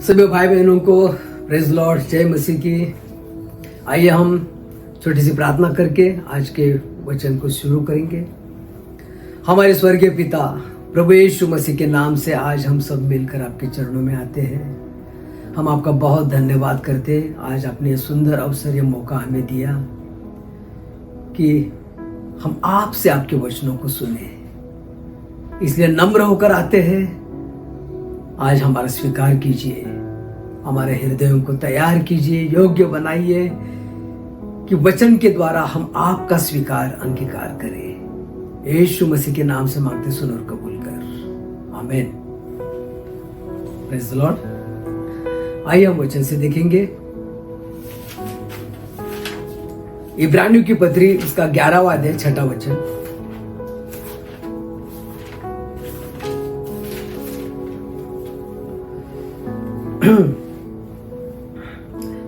सभी भाई बहनों को प्रेज लॉर्ड, जय मसीह की। आइए हम छोटी सी प्रार्थना करके आज के वचन को शुरू करेंगे। हमारे स्वर्गीय पिता प्रभु यीशु मसीह के नाम से आज हम सब मिलकर आपके चरणों में आते हैं। हम आपका बहुत धन्यवाद करते हैं। आज आपने सुंदर अवसर, यह मौका हमें दिया कि हम आपसे आपके वचनों को सुने, इसलिए नम्र होकर आते हैं। आज हमारा स्वीकार कीजिए, हमारे हृदयों को तैयार कीजिए, योग्य बनाइए कि वचन के द्वारा हम आपका स्वीकार अंगीकार करें। यीशु मसीह के नाम से मांगते सुन और कबूल कर, आमीन। Praise the Lord. आइए हम वचन से देखेंगे इब्रानियों की पत्री, उसका 11वां अध्याय 6वां वचन।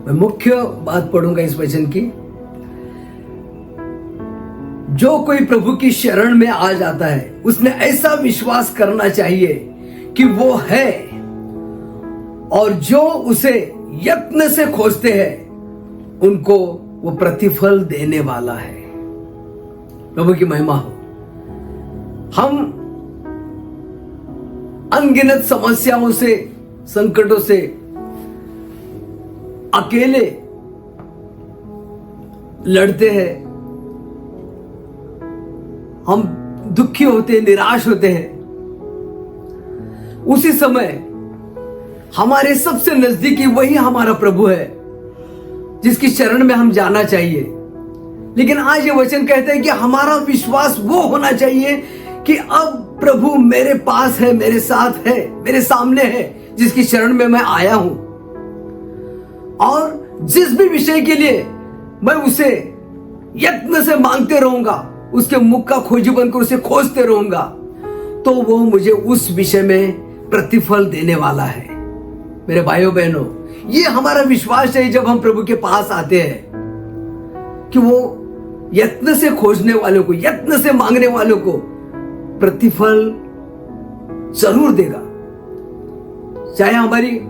मैं मुख्य बात पढ़ूंगा इस वचन की। जो कोई प्रभु की शरण में आ जाता है उसने ऐसा विश्वास करना चाहिए कि वो है, और जो उसे यत्न से खोजते हैं उनको वो प्रतिफल देने वाला है। प्रभु की महिमा हो। हम अनगिनत समस्याओं से, संकटों से अकेले लड़ते हैं। हम दुखी होते हैं, निराश होते हैं। उसी समय हमारे सबसे नजदीकी वही हमारा प्रभु है, जिसकी शरण में हम जाना चाहिए। लेकिन आज ये वचन कहते हैं कि हमारा विश्वास वो होना चाहिए कि अब प्रभु मेरे पास है, मेरे साथ है, मेरे सामने है, जिसकी शरण में मैं आया हूं, और जिस भी विषय के लिए मैं उसे यत्न से मांगते रहूंगा, उसके मुख का खोजी बनकर उसे खोजते रहूंगा, तो वो मुझे उस विषय में प्रतिफल देने वाला है। मेरे भाइयों बहनों, ये हमारा विश्वास है जब हम प्रभु के पास आते हैं, कि वो यत्न से खोजने वालों को, यत्न से मांगने वालों को प्रतिफल जरूर देगा। चाहे हमारी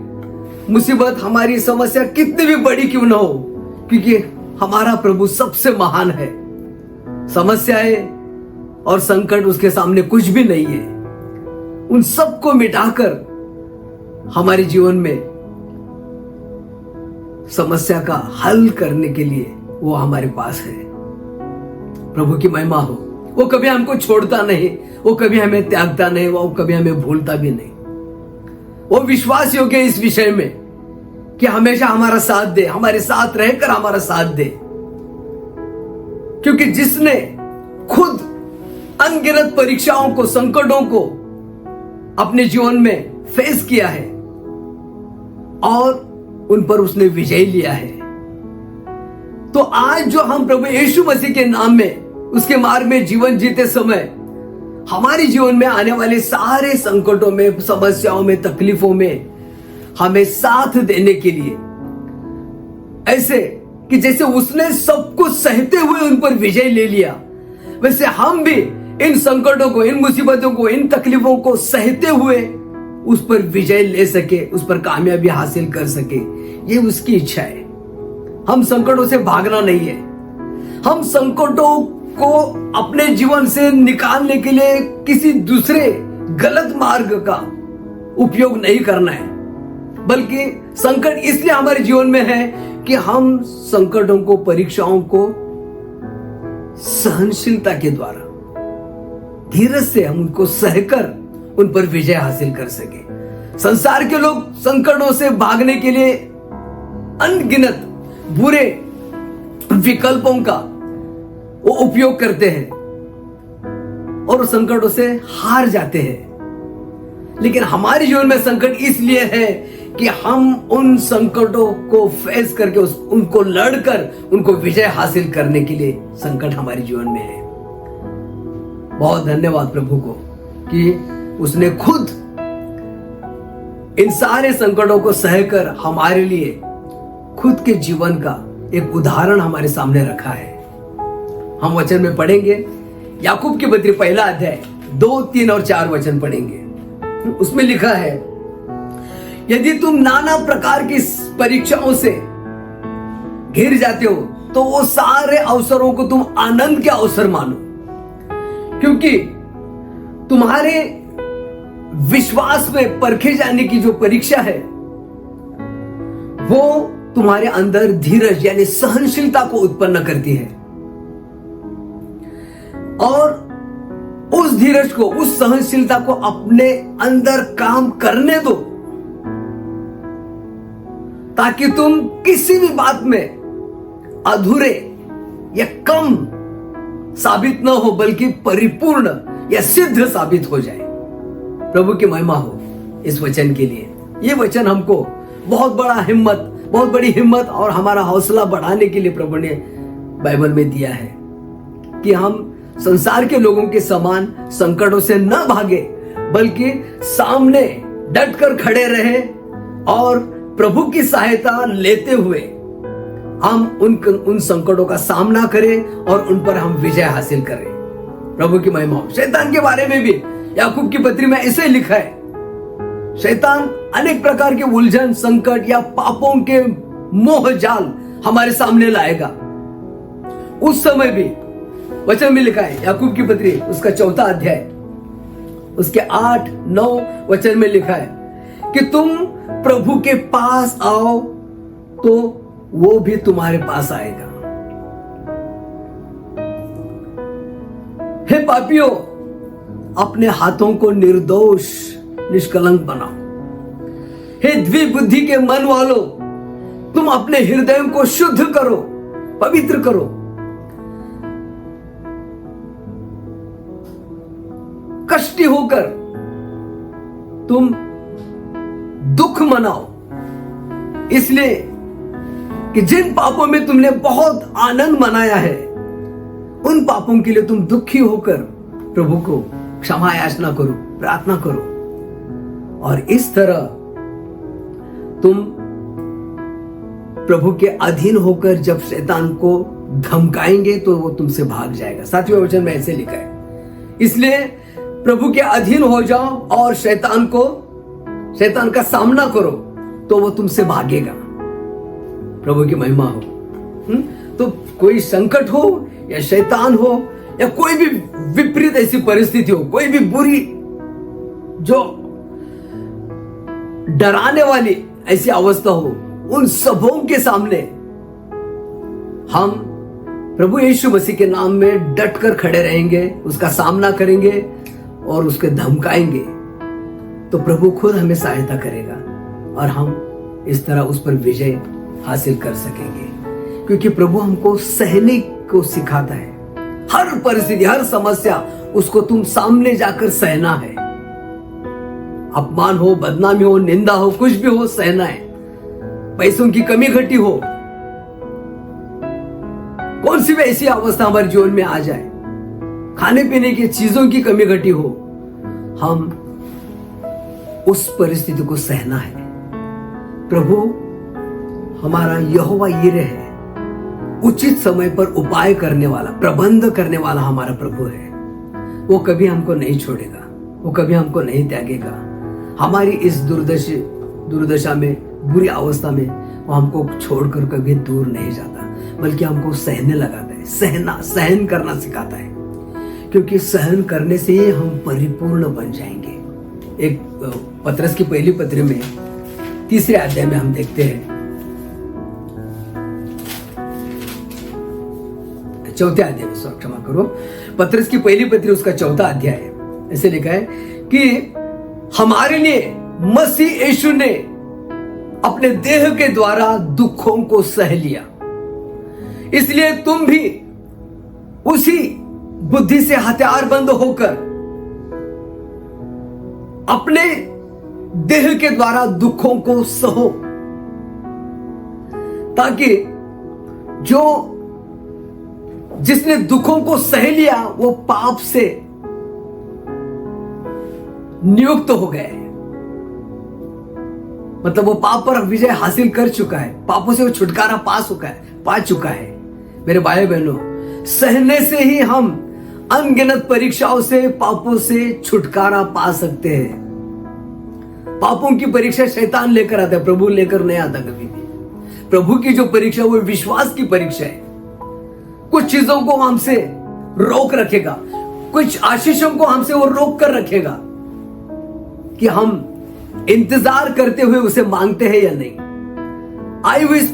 मुसीबत, हमारी समस्या कितनी भी बड़ी क्यों ना हो, क्योंकि हमारा प्रभु सबसे महान है। समस्याएं और संकट उसके सामने कुछ भी नहीं है। उन सबको मिटाकर हमारे जीवन में समस्या का हल करने के लिए वो हमारे पास है। प्रभु की महिमा हो। वो कभी हमको छोड़ता नहीं, वो कभी हमें त्यागता नहीं, वो कभी हमें भूलता भी नहीं। वो विश्वास योग्य इस विषय में कि हमेशा हमारा साथ दे, हमारे साथ रहकर हमारा साथ दे, क्योंकि जिसने खुद अनगिनत परीक्षाओं को, संकटों को अपने जीवन में फेस किया है और उन पर उसने विजय लिया है। तो आज जो हम प्रभु यीशु मसीह के नाम में, उसके मार्ग में जीवन जीते समय हमारे जीवन में आने वाले सारे संकटों में, समस्याओं में, तकलीफों में हमें साथ देने के लिए, ऐसे कि जैसे उसने सब कुछ सहते हुए उन पर विजय ले लिया, वैसे हम भी इन संकटों को, इन मुसीबतों को, इन तकलीफों को सहते हुए उस पर विजय ले सके, उस पर कामयाबी हासिल कर सके। ये उसकी इच्छा है। हम संकटों से भागना नहीं है। हम संकटों को अपने जीवन से निकालने के लिए किसी दूसरे गलत मार्ग का उपयोग नहीं करना है, बल्कि संकट इसलिए हमारे जीवन में है कि हम संकटों को, परीक्षाओं को सहनशीलता के द्वारा, धीरज से हम उनको सहकर उन पर विजय हासिल कर सके। संसार के लोग संकटों से भागने के लिए अनगिनत बुरे विकल्पों का वो उपयोग करते हैं और संकटों से हार जाते हैं। लेकिन हमारे जीवन में संकट इसलिए है कि हम उन संकटों को फेस करके, उनको लड़कर उनको विजय हासिल करने के लिए संकट हमारे जीवन में है। बहुत धन्यवाद प्रभु को कि उसने खुद इन सारे संकटों को सहकर हमारे लिए खुद के जीवन का एक उदाहरण हमारे सामने रखा है। हम वचन में पढ़ेंगे याकूब की पत्री 1 अध्याय 2, 3 और 4 वचन पढ़ेंगे। उसमें लिखा है, यदि तुम नाना प्रकार की परीक्षाओं से घिर जाते हो तो वो सारे अवसरों को तुम आनंद के अवसर मानो, क्योंकि तुम्हारे विश्वास में परखे जाने की जो परीक्षा है वो तुम्हारे अंदर धीरज यानी सहनशीलता को उत्पन्न करती है, और उस धीरज को, उस सहनशीलता को अपने अंदर काम करने दो, ताकि तुम किसी भी बात में अधूरे या कम साबित न हो, बल्कि परिपूर्ण या सिद्ध साबित हो जाए। प्रभु की महिमा हो इस वचन के लिए। ये वचन हमको बहुत बड़ी हिम्मत और हमारा हौसला बढ़ाने के लिए प्रभु ने बाइबल में दिया है कि हम संसार के लोगों के समान संकटों से न भागे, बल्कि सामने डटकर खड़े रहे और प्रभु की सहायता लेते हुए हम उन संकटों का सामना करें और उन पर हम विजय हासिल करें। प्रभु की महिमा हो। शैतान के बारे में भी याकूब की पत्री में ऐसे लिखा है, शैतान अनेक प्रकार के उलझन, संकट या पापों के मोह जाल हमारे सामने लाएगा। उस समय भी वचन में लिखा है, याकूब की पत्री उसका 4 अध्याय उसके 8-9 वचन में लिखा है कि तुम प्रभु के पास आओ तो वो भी तुम्हारे पास आएगा। हे पापियों, अपने हाथों को निर्दोष निष्कलंक बनाओ। हे द्विबुद्धि के मन वालों, तुम अपने हृदय को शुद्ध करो, पवित्र करो। कष्टी होकर तुम दुख मनाओ, इसलिए कि जिन पापों में तुमने बहुत आनंद मनाया है, उन पापों के लिए तुम दुखी होकर प्रभु को क्षमा याचना करो, प्रार्थना करो, और इस तरह तुम प्रभु के अधीन होकर जब शैतान को धमकाएंगे तो वो तुमसे भाग जाएगा। 7वें वचन में ऐसे लिखा है, इसलिए प्रभु के अधीन हो जाओ और शैतान का सामना करो तो वो तुमसे भागेगा। प्रभु की महिमा हो। तो कोई संकट हो या शैतान हो या कोई भी विपरीत ऐसी परिस्थिति हो, कोई भी बुरी जो डराने वाली ऐसी अवस्था हो, उन सबों के सामने हम प्रभु यीशु मसीह के नाम में डटकर खड़े रहेंगे, उसका सामना करेंगे और उसके धमकाएंगे, तो प्रभु खुद हमें सहायता करेगा और हम इस तरह उस पर विजय हासिल कर सकेंगे, क्योंकि प्रभु हमको सहने को सिखाता है। हर परिस्थिति, हर समस्या उसको तुम सामने जाकर सहना है। अपमान हो, बदनामी हो, निंदा हो, कुछ भी हो, सहना है। पैसों की कमी घटी हो, कौन सी भी ऐसी अवस्था हमारे जीवन में आ जाए, खाने पीने की चीजों की कमी घटी हो, हम उस परिस्थिति को सहना है। प्रभु हमारा यहोवा यीरे है, उचित समय पर उपाय करने वाला, प्रबंध करने वाला हमारा प्रभु है। वो कभी हमको नहीं छोड़ेगा, वो कभी हमको नहीं त्यागेगा। हमारी इस दुर्दशा में, बुरी अवस्था में वो हमको छोड़कर कभी दूर नहीं जाता, बल्कि हमको सहने लगाता है, सहन करना सिखाता है, क्योंकि सहन करने से ही हम परिपूर्ण बन जाएंगे। एक पतरस की पहली पत्री में 3 अध्याय में हम देखते हैं, 4 अध्याय में, क्षमा करो, पतरस की पहली पत्री उसका 4 अध्याय है। ऐसे लिखा है कि हमारे लिए मसीह यीशु ने अपने देह के द्वारा दुखों को सह लिया, इसलिए तुम भी उसी बुद्धि से हथियारबंद होकर अपने देह के द्वारा दुखों को सहो, ताकि जिसने दुखों को सह लिया वो पाप से नियुक्त हो गए। मतलब वो पाप पर विजय हासिल कर चुका है, पापों से वो छुटकारा पा चुका है। मेरे भाई बहनों, सहने से ही हम अनगिनत परीक्षाओं से, पापों से छुटकारा पा सकते हैं। पापों की परीक्षा शैतान लेकर आता है, प्रभु लेकर नहीं आता कभी भी। प्रभु की जो परीक्षा वो विश्वास की परीक्षा है। कुछ चीजों को हमसे रोक रखेगा, कुछ आशीषों को हमसे वो रोक कर रखेगा कि हम इंतजार करते हुए उसे मांगते हैं या नहीं, आई हुई इस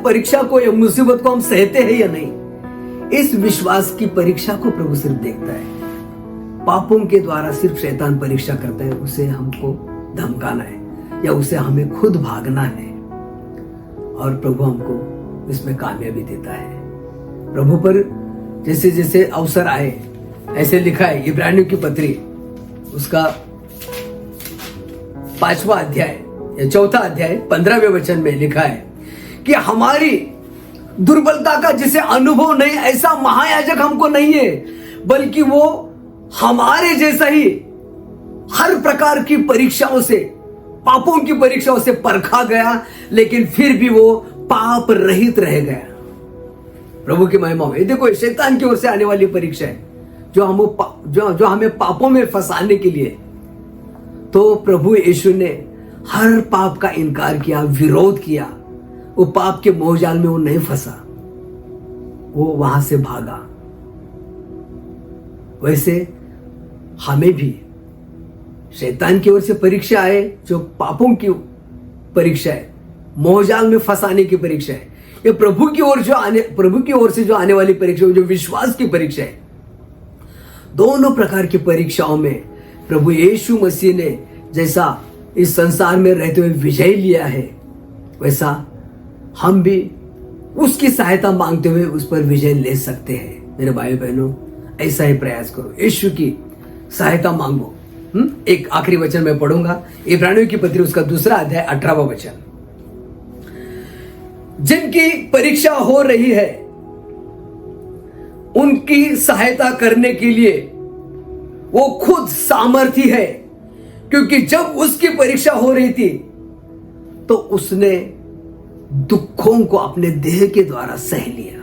परीक्षा को या मुसीबत को हम सहते हैं या नहीं। इस विश्वास की परीक्षा को प्रभु सिर्फ देखता है। पापों के द्वारा सिर्फ शैतान परीक्षा करता है, उसे हमको धमकाना है या उसे हमें खुद भागना है, और प्रभु हमको इसमें कामयाबी देता है। प्रभु पर जैसे जैसे अवसर आए, ऐसे लिखा है इब्रानियों की पत्री उसका 5वां अध्याय या 4था अध्याय 15वें वचन में लिखा है कि हमारी दुर्बलता का जिसे अनुभव नहीं, ऐसा महायाजक हमको नहीं है, बल्कि वो हमारे जैसा ही हर प्रकार की परीक्षाओं से, पापों की परीक्षाओं से परखा गया, लेकिन फिर भी वो पाप रहित रह गया। प्रभु की महिमा हो। देखो, शैतान की ओर से आने वाली परीक्षा है जो हमें पापों में फंसाने के लिए। तो प्रभु यीशु ने हर पाप का इनकार किया, विरोध किया। वो पाप के मोहजाल में वो नहीं फंसा, वो वहां से भागा। वैसे हमें भी शैतान की ओर से परीक्षा आए, जो पापों की परीक्षा है, मोहजाल में फंसाने की परीक्षा है, ये प्रभु की ओर से जो आने वाली परीक्षा है, जो विश्वास की परीक्षा है। दोनों प्रकार की परीक्षाओं में प्रभु यीशु मसीह ने जैसा इस संसार में रहते हुए विजय लिया है, वैसा हम भी उसकी सहायता मांगते हुए उस पर विजय ले सकते हैं। मेरे भाई बहनों, ऐसा ही प्रयास करो, यीशु की सहायता मांगो। एक आखिरी वचन मैं पढ़ूंगा, इब्रानियों की पत्री उसका 2 अध्याय 18वां वचन। जिनकी परीक्षा हो रही है उनकी सहायता करने के लिए वो खुद सामर्थी है, क्योंकि जब उसकी परीक्षा हो रही थी तो उसने दुखों को अपने देह के द्वारा सह लिया।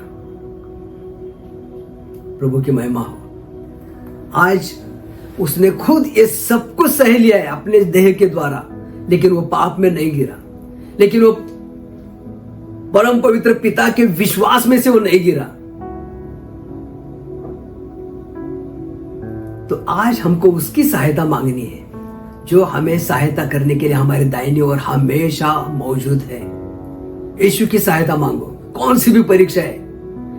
प्रभु की महिमा हो। आज उसने खुद ये सब कुछ सह लिया है अपने देह के द्वारा, लेकिन वो पाप में नहीं गिरा, लेकिन वो परम पवित्र पिता के विश्वास में से वो नहीं गिरा। तो आज हमको उसकी सहायता मांगनी है, जो हमें सहायता करने के लिए हमारे दाहिनी ओर हमेशा मौजूद है। यीशु की सहायता मांगो। कौन सी भी परीक्षा है,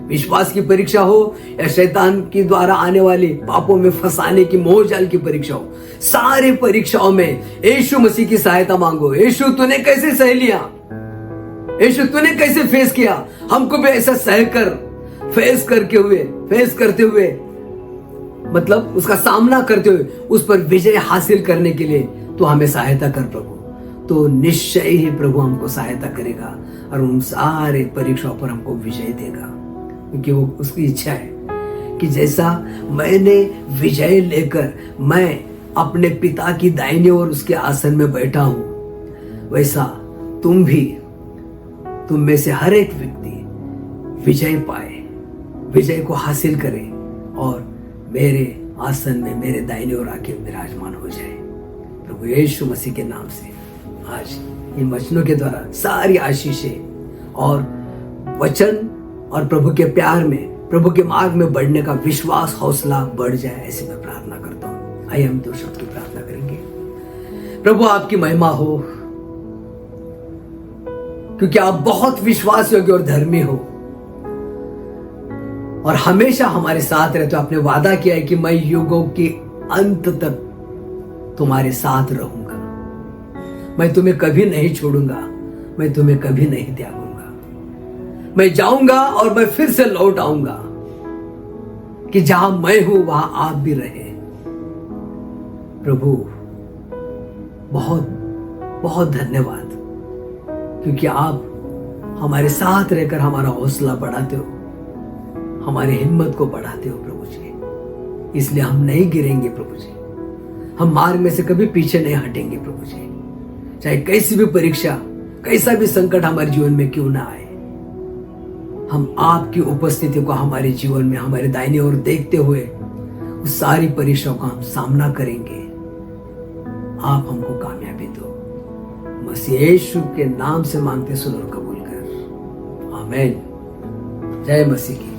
विश्वास की परीक्षा हो या शैतान के द्वारा आने वाली पापों में फंसाने की मोहजाल की परीक्षा हो, सारे परीक्षाओं में यीशु मसीह की सहायता मांगो। यीशु तूने कैसे सह लिया, यीशु तूने कैसे फेस किया, हमको भी ऐसा सहकर फेस करते हुए मतलब उसका सामना करते हुए उस पर विजय हासिल करने के लिए तो हमें सहायता कर प्रभु। तो निश्चय ही प्रभु हमको सहायता करेगा और उन सारे परीक्षाओं पर हमको विजय देगा, क्योंकि वो उसकी इच्छा है कि जैसा मैंने विजय लेकर मैं अपने पिता की दाहिनी ओर उसके आसन में बैठा हूं, वैसा तुम में से हर एक व्यक्ति विजय पाए, विजय को हासिल करे और मेरे आसन में मेरे दाहिने ओर आके विराजमान हो जाए। प्रभु यीशु मसीह के नाम से आज इन वचनों के द्वारा सारी आशीषें और वचन और प्रभु के प्यार में, प्रभु के मार्ग में बढ़ने का विश्वास, हौसला बढ़ जाए, ऐसी मैं प्रार्थना करता हूं। आइए हम 2 शब्द की प्रार्थना करेंगे। प्रभु आपकी महिमा हो, क्योंकि आप बहुत विश्वास योग्य और धर्मी हो और हमेशा हमारे साथ रहते हो। आपने वादा किया है कि मैं युगों के अंत तक तुम्हारे साथ रहूंगा, मैं तुम्हें कभी नहीं छोड़ूंगा, मैं तुम्हें कभी नहीं त्यागूंगा। मैं जाऊंगा और मैं फिर से लौट आऊंगा कि जहां मैं हूं वहां आप भी रहे। प्रभु बहुत बहुत धन्यवाद, क्योंकि आप हमारे साथ रहकर हमारा हौसला बढ़ाते हो, हमारी हिम्मत को बढ़ाते हो प्रभु जी। इसलिए हम नहीं गिरेंगे प्रभु जी, हम मार्ग में से कभी पीछे नहीं हटेंगे प्रभु जी। चाहे कैसी भी परीक्षा, कैसा भी संकट हमारे जीवन में क्यों ना आए, हम आपकी उपस्थिति को हमारे जीवन में हमारे दाहिने ओर देखते हुए उस सारी परीक्षाओं का हम सामना करेंगे। आप हमको कामयाबी दो। मसीह यीशु के नाम से मांगते सुन और कबूल कर। आमीन। जय मसीह की।